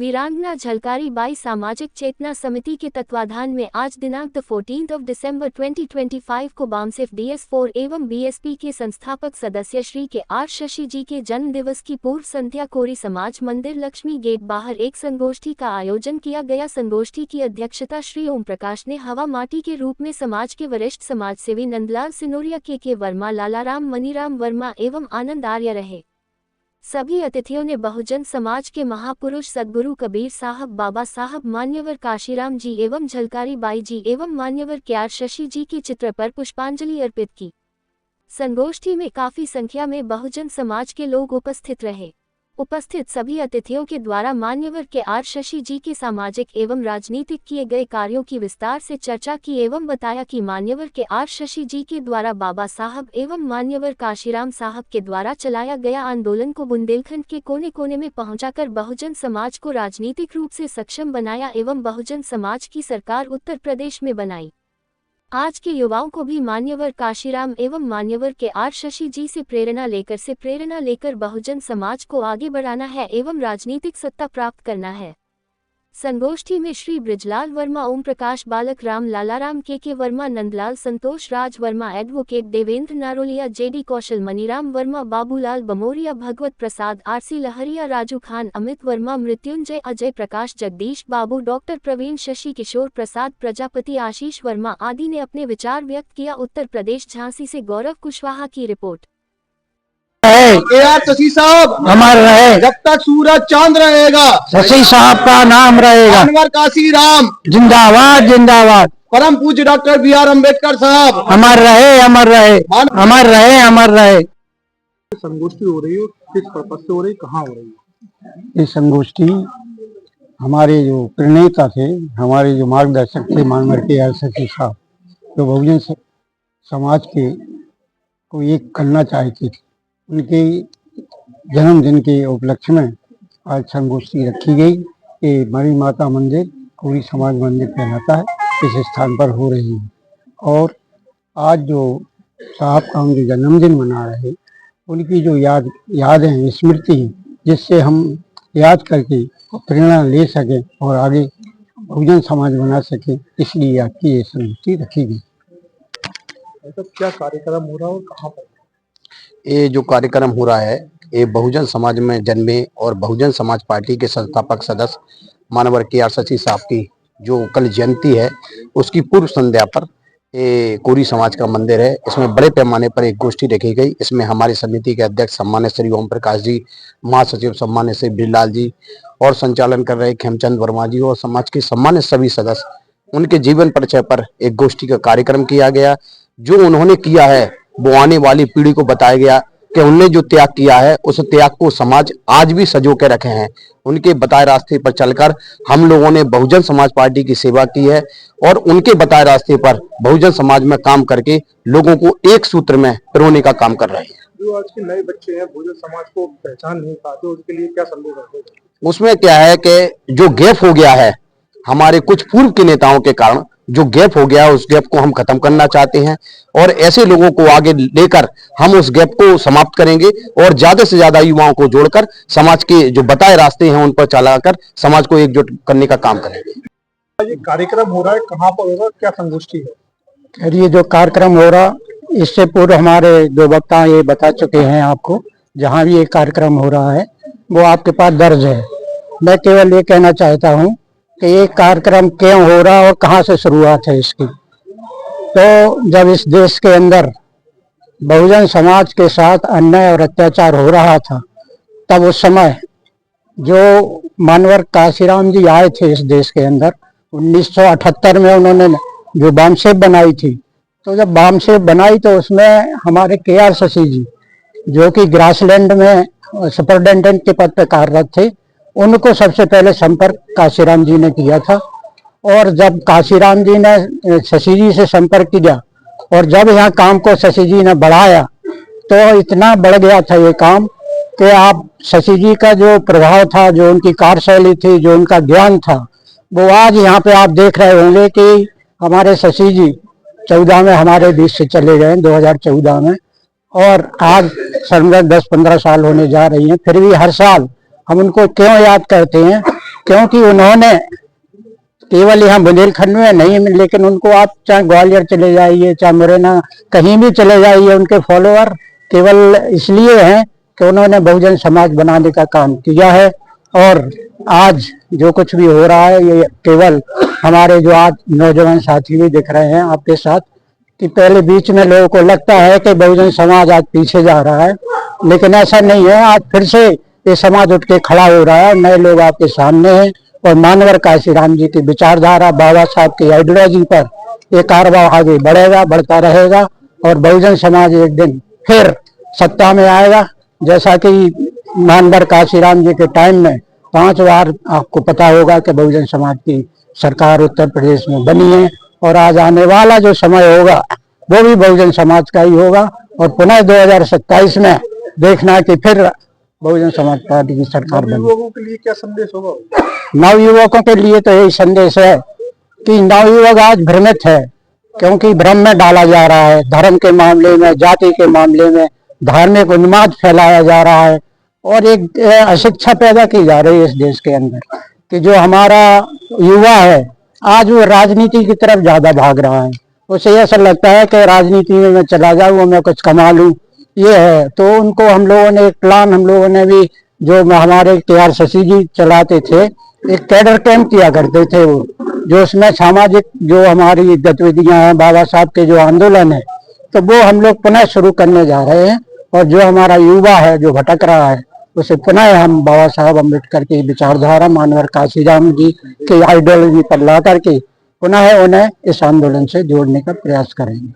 वीरांगना झलकारी बाई सामाजिक चेतना समिति के तत्वाधान में आज दिनांक 14 दिसंबर 2025 को बामसेफ DS4 एवं BSP के संस्थापक सदस्य श्री के.आर. शशि जी के जन्म दिवस की पूर्व संध्या कोरी समाज मंदिर लक्ष्मी गेट बाहर एक संगोष्ठी का आयोजन किया गया। संगोष्ठी की अध्यक्षता श्री ओम प्रकाश ने हवा माटी के रूप में समाज के वरिष्ठ समाजसेवी नंदलाल सिनोरिया, के वर्मा, लालाराम मनीराम वर्मा एवं आनंद आर्य रहे। सभी अतिथियों ने बहुजन समाज के महापुरुष सद्गुरु कबीर साहब, बाबा साहब, मान्यवर काशीराम जी एवं झलकारी बाई जी एवं मान्यवर के.आर. शशि जी के चित्र पर पुष्पांजलि अर्पित की। संगोष्ठी में काफी संख्या में बहुजन समाज के लोग उपस्थित रहे। उपस्थित सभी अतिथियों के द्वारा मान्यवर के.आर. शशि जी के सामाजिक एवं राजनीतिक किए गए कार्यों की विस्तार से चर्चा की एवं बताया कि मान्यवर के.आर. शशि जी के द्वारा बाबा साहब एवं मान्यवर काशीराम साहब के द्वारा चलाया गया आंदोलन को बुंदेलखंड के कोने कोने में पहुंचाकर बहुजन समाज को राजनीतिक रूप से सक्षम बनाया एवं बहुजन समाज की सरकार उत्तर प्रदेश में बनाई। आज के युवाओं को भी मान्यवर काशीराम एवं मान्यवर के.आर. शशि जी से प्रेरणा लेकर बहुजन समाज को आगे बढ़ाना है एवं राजनीतिक सत्ता प्राप्त करना है। संगोष्ठी में श्री ब्रिजलाल वर्मा, ओम प्रकाश बालक राम, लालाराम, के वर्मा, नंदलाल, संतोष राज वर्मा, एडवोकेट देवेंद्र नारोलिया, JD कौशल, मनीराम वर्मा, बाबूलाल बमोरिया, भगवत प्रसाद, RC लहरिया, राजू खान, अमित वर्मा, मृत्युंजय, अजय प्रकाश, जगदीश बाबू, डॉक्टर प्रवीण, शशि किशोर प्रसाद प्रजापति, आशीष वर्मा आदि ने अपने विचार व्यक्त किया। उत्तर प्रदेश झांसी से गौरव कुशवाहा की रिपोर्ट। के.आर. शशि साहब अमर रहे, जब तक सूरज चांद रहेगा शशि साहब का नाम रहेगा। मान्यवर काशीराम जिंदाबाद जिंदाबाद। परम पूज्य डॉक्टर B.R. अम्बेडकर साहब अमर रहे, अमर रहे, अमर रहे, अमर रहे। संगोष्ठी हो रही है, किस पर्पज से हो रही, कहाँ हो रही है? ये संगोष्ठी हमारे जो प्रणेता थे, हमारे जो मार्गदर्शक थे, मान्यवर के.आर. शशि साहब, जो बहुजन समाज के को एक करना चाहते थे, उनके जन्मदिन के उपलक्ष्य में आज संगोष्ठी रखी गई। ये मरी माता मंदिर कोरी समाज मंदिर कहलाता है, इस स्थान पर हो रही है। और आज जो साहब का हम जो जन्मदिन मना रहे, उनकी जो याद है, स्मृति, जिससे हम याद करके प्रेरणा ले सकें और आगे बहुजन समाज बना सकें, इसलिए आपकी ये संगोष्ठी रखी गई। तो क्या कार्यक्रम हो रहा है और कहाँ पर? ये जो कार्यक्रम हो रहा है, ये बहुजन समाज में जन्मे और बहुजन समाज पार्टी के संस्थापक सदस्य मान्यवर के.आर. शशि साहब की जो कल जयंती है, उसकी पूर्व संध्या पर ये कोरी समाज का मंदिर है। इसमें बड़े पैमाने पर एक गोष्ठी रखी गई। इसमें हमारी समिति के अध्यक्ष सम्मान्य श्री ओम प्रकाश जी, महासचिव सम्मान्य श्री ब्रिजलाल जी और संचालन कर रहे खेमचंद वर्मा जी और समाज के सम्मान्य सभी सदस्य, उनके जीवन परिचय पर एक गोष्ठी का कार्यक्रम किया गया। जो उन्होंने किया है वो आने वाली पीढ़ी को बताया गया कि उनने जो त्याग किया है, उस त्याग को समाज आज भी सजो के रखे हैं। उनके बताए रास्ते पर चलकर हम लोगों ने बहुजन समाज पार्टी की सेवा की है और उनके बताए रास्ते पर बहुजन समाज में काम करके लोगों को एक सूत्र में पिरोने का काम कर रहे हैं। जो आज के नए बच्चे हैं, बहुजन समाज को पहचान नहीं पाते, उसके लिए क्या संदेश है? उसमें क्या है कि जो गैप हो गया है हमारे कुछ पूर्व के नेताओं के कारण, जो गैप हो गया, उस गैप को हम खत्म करना चाहते हैं और ऐसे लोगों को आगे लेकर हम उस गैप को समाप्त करेंगे और ज्यादा से ज्यादा युवाओं को जोड़कर समाज के जो बताए रास्ते हैं उन पर चलाकर समाज को एकजुट करने का काम करेंगे। ये कार्यक्रम हो रहा है, कहाँ पर होगा, क्या संगोष्ठी है? ये जो कार्यक्रम हो रहा, इससे पूर्व हमारे जो वक्ता ये बता चुके हैं आपको, जहाँ भी ये कार्यक्रम हो रहा है वो आपके पास दर्ज है। मैं केवल ये कहना चाहता हूँ कि ये कार्यक्रम क्यों हो रहा और कहाँ से शुरुआत है इसकी। तो जब इस देश के अंदर बहुजन समाज के साथ अन्याय और अत्याचार हो रहा था, तब उस समय जो मान्यवर काशीराम जी आए थे इस देश के अंदर, 1978 में उन्होंने जो बामसेफ बनाई थी। तो जब बामसेफ बनाई तो उसमें हमारे के.आर. शशि जी, जो कि ग्रासलैंड में सुपरिटेंडेंट के पद पर कार्यरत थे, उनको सबसे पहले संपर्क काशीराम जी ने किया था। और जब काशीराम जी ने शशि जी से संपर्क किया और जब यहाँ काम को शशि जी ने बढ़ाया, तो इतना बढ़ गया था ये काम कि आप शशि जी का जो प्रभाव था, जो उनकी कार्यशैली थी, जो उनका ज्ञान था, वो आज यहाँ पे आप देख रहे होंगे कि हमारे शशि जी 14 में हमारे बीच से चले गए, 2014 में, और आज संगत 10-15 साल होने जा रही हैं। फिर भी हर साल हम उनको क्यों याद करते हैं क्योंकि उन्होंने केवल यहाँ बुंदेलखंड में नहीं, लेकिन उनको आप चाहे ग्वालियर चले जाइए, चाहे मुरैना, कहीं भी चले जाइए, उनके फॉलोअर केवल इसलिए हैं कि उन्होंने बहुजन समाज बनाने का काम किया है। और आज जो कुछ भी हो रहा है ये केवल हमारे जो आज नौजवान साथी भी दिख रहे हैं आपके साथ, कि पहले बीच में लोगों को लगता है कि बहुजन समाज आज पीछे जा रहा है, लेकिन ऐसा नहीं है। आज फिर से ये समाज उठ के खड़ा हो रहा है, नए लोग आपके सामने हैं और मानवर काशीराम जी की विचारधारा, बाबा साहब की आइडियोलॉजी पर ये कारवां आगे बढ़ेगा, बढ़ता रहेगा और बहुजन समाज एक दिन फिर सत्ता में आएगा। जैसा कि मानवर काशीराम जी के टाइम में 5 बार आपको पता होगा कि बहुजन समाज की सरकार उत्तर प्रदेश में बनी है, और आज आने वाला जो समय होगा वो भी बहुजन समाज का ही होगा। और पुनः 2027 में देखना कि फिर बहुजन समाज पार्टी की सरकार बनी। नवयुवकों के लिए क्या संदेश होगा? नवयुवकों के लिए तो यही संदेश है कि नवयुवक आज भ्रमित है, क्योंकि भ्रम में डाला जा रहा है। धर्म के मामले में, जाति के मामले में धार्मिक उन्माद फैलाया जा रहा है और एक अशिक्षा पैदा की जा रही है इस देश के अंदर, कि जो हमारा युवा है आज वो राजनीति की तरफ ज्यादा भाग रहा है। उसे ऐसा लगता है कि राजनीति में मैं चला जाऊं, मैं कुछ कमा लूं, ये है। तो उनको हम लोगों ने एक प्लान, हम लोगों ने भी, जो हमारे KR शशि जी चलाते थे, एक कैडर कैंप किया करते थे वो, जो उसमें सामाजिक जो हमारी गतिविधियां हैं, बाबा साहब के जो आंदोलन है, तो वो हम लोग पुनः शुरू करने जा रहे हैं। और जो हमारा युवा है जो भटक रहा है, उसे पुनः हम बाबा साहब अम्बेडकर की विचारधारा, मानवर काशीराम जी की आइडियोलॉजी पर ला करके पुनः उन्हें इस आंदोलन से जोड़ने का प्रयास करेंगे।